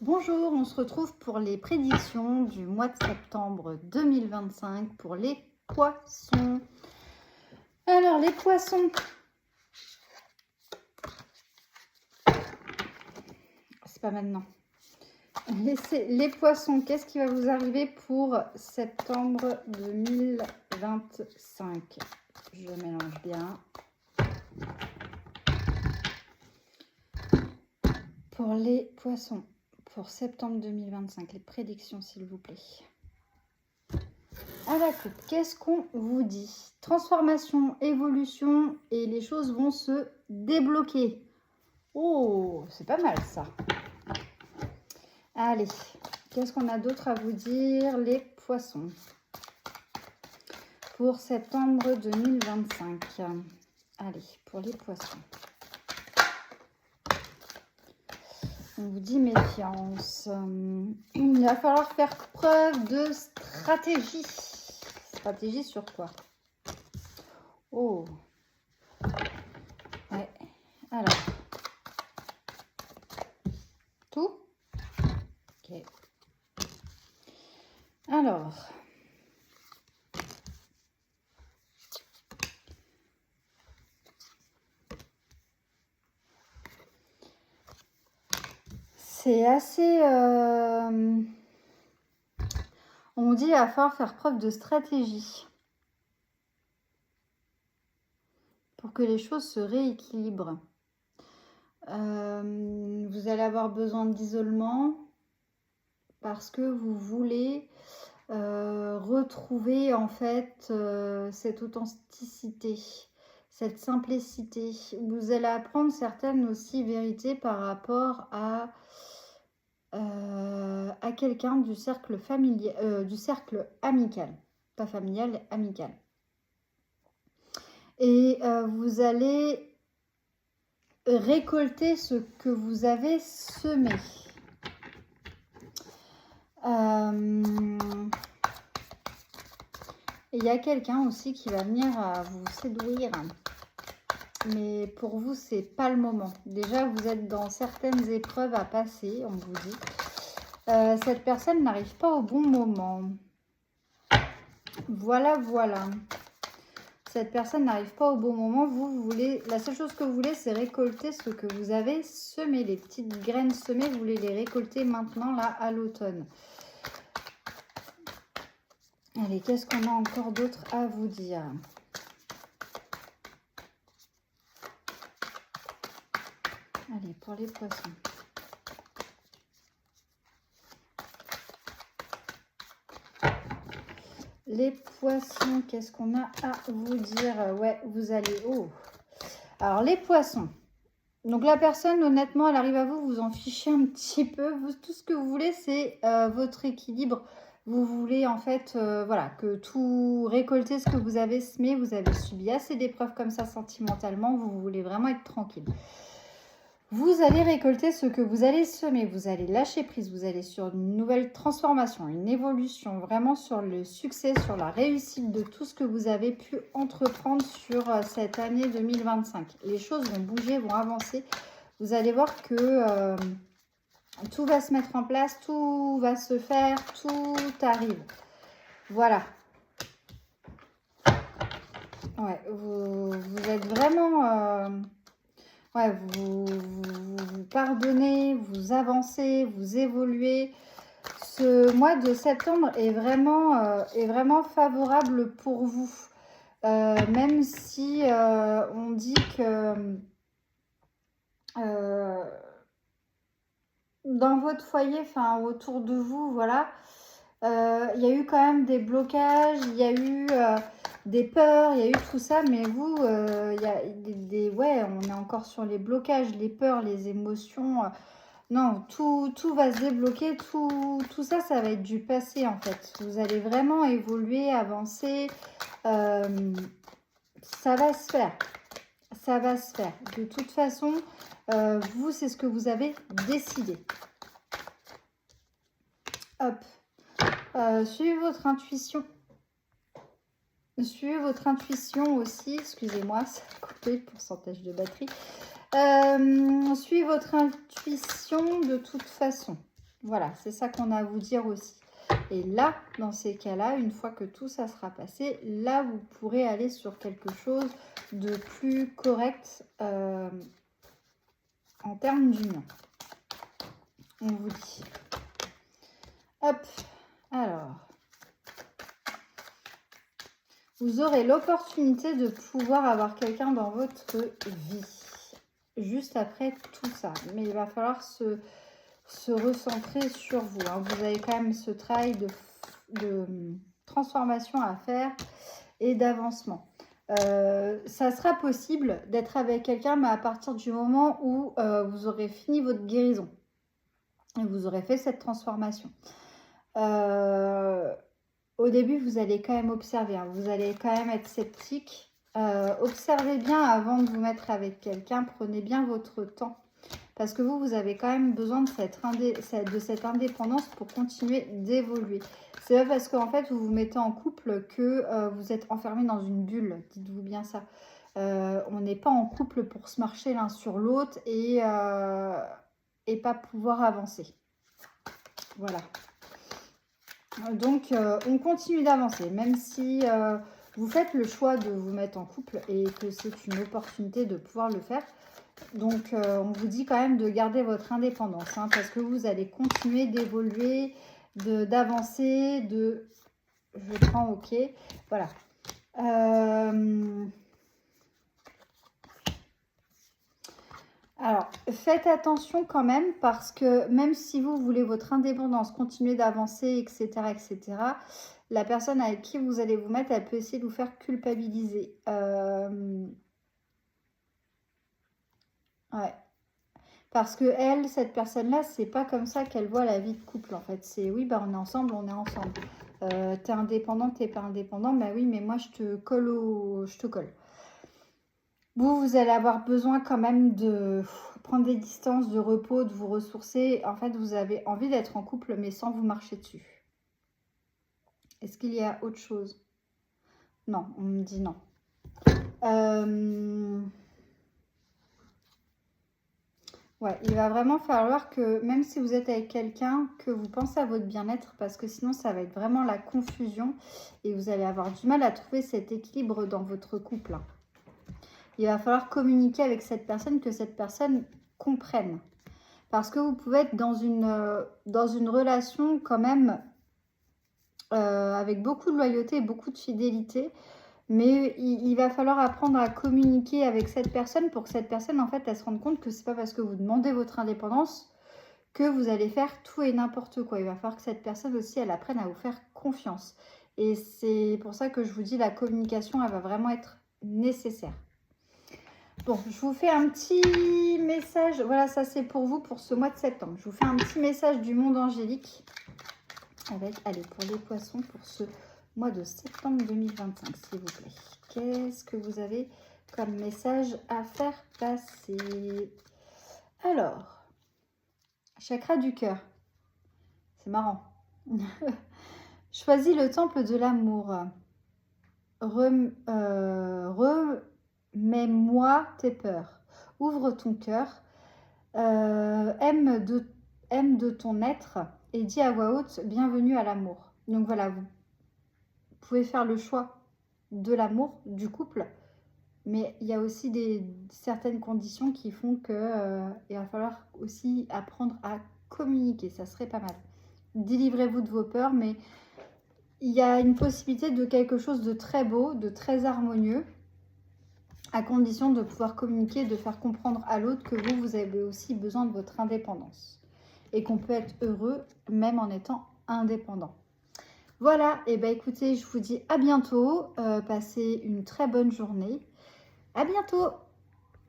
Bonjour, on se retrouve pour les prédictions du mois de septembre 2025 pour les poissons. Alors les poissons, c'est pas maintenant. Les poissons, qu'est-ce qui va vous arriver pour septembre 2025? Je mélange bien. Pour les poissons, pour septembre 2025, les prédictions s'il vous plaît. À la coupe, qu'est-ce qu'on vous dit? Transformation, évolution et les choses vont se débloquer. Oh, c'est pas mal ça. Allez, qu'est-ce qu'on a d'autre à vous dire, les poissons, pour septembre 2025? Allez, pour les poissons. On vous dit méfiance. Il va falloir faire preuve de stratégie. Stratégie sur quoi? Oh. Ouais. Alors. Tout? Ok. Alors. C'est assez... On dit qu'il va falloir faire preuve de stratégie pour que les choses se rééquilibrent. Vous allez avoir besoin d'isolement parce que vous voulez retrouver en fait cette authenticité, cette simplicité. Vous allez apprendre certaines aussi vérités par rapport à quelqu'un du cercle familial, du cercle amical, pas familial, amical. Et vous allez récolter ce que vous avez semé. Il y a quelqu'un aussi qui va venir vous séduire. Mais pour vous, c'est pas le moment. Déjà, vous êtes dans certaines épreuves à passer, on vous dit. Cette personne n'arrive pas au bon moment. Voilà, voilà. Cette personne n'arrive pas au bon moment. Vous voulez, la seule chose que vous voulez, c'est récolter ce que vous avez semé. Les petites graines semées, vous voulez les récolter maintenant, là, à l'automne. Allez, qu'est-ce qu'on a encore d'autre à vous dire? Allez, pour les poissons. Les poissons, qu'est-ce qu'on a à vous dire? Ouais, vous allez... Oh. Alors, les poissons. Donc, la personne, honnêtement, elle arrive à vous, vous en fichez un petit peu. Vous, tout ce que vous voulez, c'est votre équilibre. Vous voulez, en fait, voilà, que tout récolter ce que vous avez semé. Vous avez subi assez d'épreuves comme ça sentimentalement. Vous voulez vraiment être tranquille. Vous allez récolter ce que vous allez semer, vous allez lâcher prise, vous allez sur une nouvelle transformation, une évolution, vraiment sur le succès, sur la réussite de tout ce que vous avez pu entreprendre sur cette année 2025. Les choses vont bouger, vont avancer. Vous allez voir que tout va se mettre en place, tout va se faire, tout arrive. Voilà. Ouais, vous êtes vraiment... ouais, vous pardonnez, vous avancez, vous évoluez. Ce mois de septembre est vraiment favorable pour vous. Même si on dit que dans votre foyer, enfin autour de vous, voilà, il y a eu quand même des blocages, il y a eu des peurs, il y a eu tout ça, mais vous, il y a ouais, on est encore sur les blocages, les peurs, les émotions. Non, tout va se débloquer, tout ça, ça va être du passé en fait. Vous allez vraiment évoluer, avancer. Ça va se faire. Ça va se faire. De toute façon, vous, c'est ce que vous avez décidé. Hop. Suivez votre intuition. Suivez votre intuition aussi. Excusez-moi, ça a coupé, pourcentage de batterie. Suivez votre intuition de toute façon. Voilà, c'est ça qu'on a à vous dire aussi. Et là, dans ces cas-là, une fois que tout ça sera passé, là, vous pourrez aller sur quelque chose de plus correct en termes d'union. On vous dit. Hop, alors. Vous aurez l'opportunité de pouvoir avoir quelqu'un dans votre vie. Juste après tout ça. Mais il va falloir se recentrer sur vous. Hein. Vous avez quand même ce travail de transformation à faire et d'avancement. Ça sera possible d'être avec quelqu'un, mais à partir du moment où vous aurez fini votre guérison. Et vous aurez fait cette transformation. Au début, vous allez quand même observer. Hein. Vous allez quand même être sceptique. Observez bien avant de vous mettre avec quelqu'un. Prenez bien votre temps. Parce que vous avez quand même besoin de cette indépendance pour continuer d'évoluer. C'est pas parce qu'en fait, vous vous mettez en couple que vous êtes enfermé dans une bulle. Dites-vous bien ça. On n'est pas en couple pour se marcher l'un sur l'autre et pas pouvoir avancer. Voilà. Donc, on continue d'avancer. Même si vous faites le choix de vous mettre en couple et que c'est une opportunité de pouvoir le faire. Donc, on vous dit quand même de garder votre indépendance, hein, parce que vous allez continuer d'évoluer, d'avancer, Je prends OK. Voilà. Alors, faites attention quand même, parce que même si vous voulez votre indépendance, continuer d'avancer, etc., etc., la personne avec qui vous allez vous mettre, elle peut essayer de vous faire culpabiliser. Ouais. Parce que elle, cette personne-là, c'est pas comme ça qu'elle voit la vie de couple, en fait. C'est oui, bah on est ensemble, on est ensemble. T'es indépendant, t'es pas indépendant, bah oui, mais moi je te colle je te colle. Vous allez avoir besoin quand même de prendre des distances, de repos, de vous ressourcer. En fait, vous avez envie d'être en couple, mais sans vous marcher dessus. Est-ce qu'il y a autre chose? Non, on me dit non. Ouais, il va vraiment falloir que, même si vous êtes avec quelqu'un, que vous pensez à votre bien-être, parce que sinon, ça va être vraiment la confusion et vous allez avoir du mal à trouver cet équilibre dans votre couple. Il va falloir communiquer avec cette personne, que cette personne comprenne. Parce que vous pouvez être dans une relation quand même avec beaucoup de loyauté et beaucoup de fidélité. Mais il va falloir apprendre à communiquer avec cette personne pour que cette personne, en fait, elle se rende compte que c'est pas parce que vous demandez votre indépendance que vous allez faire tout et n'importe quoi. Il va falloir que cette personne aussi, elle apprenne à vous faire confiance. Et c'est pour ça que je vous dis, la communication, elle va vraiment être nécessaire. Bon, je vous fais un petit message. Voilà, ça c'est pour vous pour ce mois de septembre. Je vous fais un petit message du monde angélique. Avec, allez, pour les poissons, pour ce mois de septembre 2025, s'il vous plaît. Qu'est-ce que vous avez comme message à faire passer? Alors, chakra du cœur. C'est marrant. Choisis le temple de l'amour. Remets-moi tes peurs. Ouvre ton cœur. Aime de ton être et dis à voix haute, bienvenue à l'amour. Donc voilà, vous pouvez faire le choix de l'amour, du couple, mais il y a aussi certaines conditions qui font que il va falloir aussi apprendre à communiquer, ça serait pas mal. Délivrez-vous de vos peurs, mais il y a une possibilité de quelque chose de très beau, de très harmonieux, à condition de pouvoir communiquer, de faire comprendre à l'autre que vous avez aussi besoin de votre indépendance. Et qu'on peut être heureux même en étant indépendant. Voilà, et bien écoutez, je vous dis à bientôt. Passez une très bonne journée. À bientôt!